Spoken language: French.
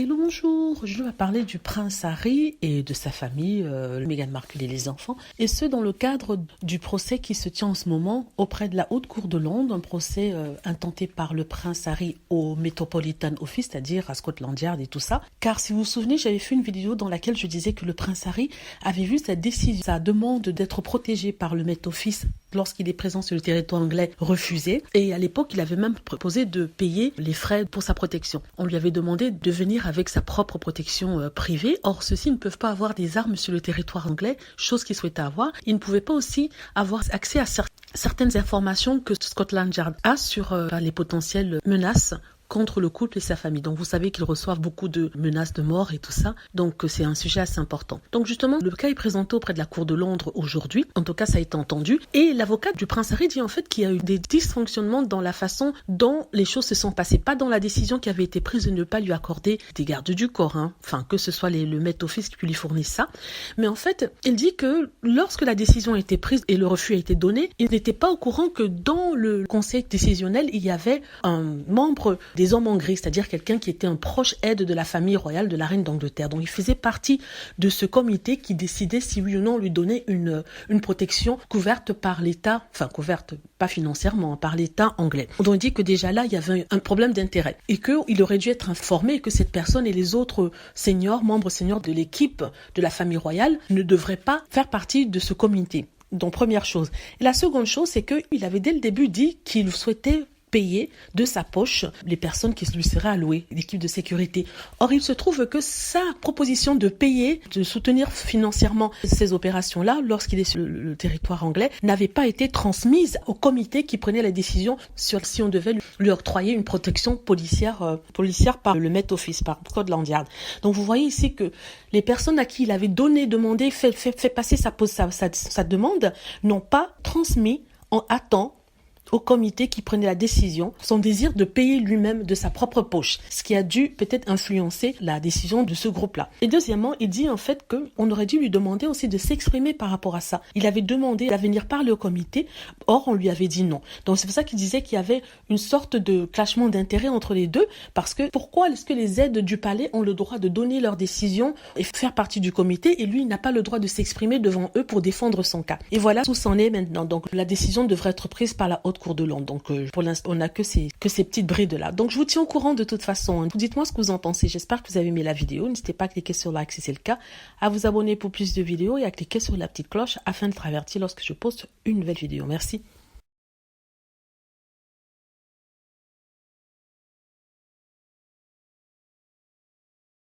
Hello, bonjour. Je vais parler du prince Harry et de sa famille, Meghan Markle et les enfants, et ce dans le cadre du procès qui se tient en ce moment auprès de la Haute Cour de Londres, un procès intenté par le prince Harry au Metropolitan Office, c'est-à-dire à Scotland Yard et tout ça. Car si vous vous souvenez, j'avais fait une vidéo dans laquelle je disais que le prince Harry avait vu sa décision, sa demande d'être protégé par le Met Office lorsqu'il est présent sur le territoire anglais refusée. Et à l'époque, il avait même proposé de payer les frais pour sa protection. On lui avait demandé de venir avec sa propre protection privée. Or, ceux-ci ne peuvent pas avoir des armes sur le territoire anglais, chose qu'ils souhaitaient avoir. Ils ne pouvaient pas aussi avoir accès à certaines informations que Scotland Yard a sur les potentielles menaces contre le couple et sa famille. Donc vous savez qu'ils reçoivent beaucoup de menaces de mort et tout ça. Donc c'est un sujet assez important. Donc justement, le cas est présenté auprès de la Cour de Londres aujourd'hui. En tout cas, ça a été entendu. Et l'avocat du prince Harry dit en fait qu'il y a eu des dysfonctionnements dans la façon dont les choses se sont passées. Pas dans la décision qui avait été prise de ne pas lui accorder des gardes du corps. Enfin, que ce soit le Met Office qui lui fournisse ça. Mais en fait, il dit que lorsque la décision a été prise et le refus a été donné, il n'était pas au courant que dans le conseil décisionnel, il y avait un membre des hommes en gris, c'est-à-dire quelqu'un qui était un proche aide de la famille royale de la reine d'Angleterre. Donc il faisait partie de ce comité qui décidait si oui ou non lui donner une protection couverte par l'État, enfin couverte pas financièrement, par l'État anglais. Donc il dit que déjà là, il y avait un problème d'intérêt et qu'il aurait dû être informé que cette personne et les autres membres seniors de l'équipe de la famille royale ne devraient pas faire partie de ce comité. Donc première chose. Et la seconde chose, c'est qu'il avait dès le début dit qu'il souhaitait payer de sa poche les personnes qui lui seraient allouées, l'équipe de sécurité. Or, il se trouve que sa proposition de payer, de soutenir financièrement ces opérations-là, lorsqu'il est sur le territoire anglais, n'avait pas été transmise au comité qui prenait la décision sur si on devait lui octroyer une protection policière par le Met Office, par Scotland Yard. Donc, vous voyez ici que les personnes à qui il avait demandé, fait passer sa demande, n'ont pas transmis à temps au comité qui prenait la décision, son désir de payer lui-même de sa propre poche, ce qui a dû peut-être influencer la décision de ce groupe-là. Et deuxièmement, il dit en fait qu'on aurait dû lui demander aussi de s'exprimer par rapport à ça. Il avait demandé à venir parler au comité, or on lui avait dit non. Donc c'est pour ça qu'il disait qu'il y avait une sorte de clashement d'intérêts entre les deux, parce que pourquoi est-ce que les aides du palais ont le droit de donner leurs décisions et faire partie du comité, et lui il n'a pas le droit de s'exprimer devant eux pour défendre son cas. Et voilà où c'en est maintenant. Donc la décision devrait être prise par la Haute Cour de Londres. Donc pour l'instant, on n'a que ces petites brides-là. Donc je vous tiens au courant de toute façon. Dites-moi ce que vous en pensez. J'espère que vous avez aimé la vidéo. N'hésitez pas à cliquer sur like si c'est le cas, à vous abonner pour plus de vidéos et à cliquer sur la petite cloche afin d'être averti lorsque je poste une nouvelle vidéo. Merci.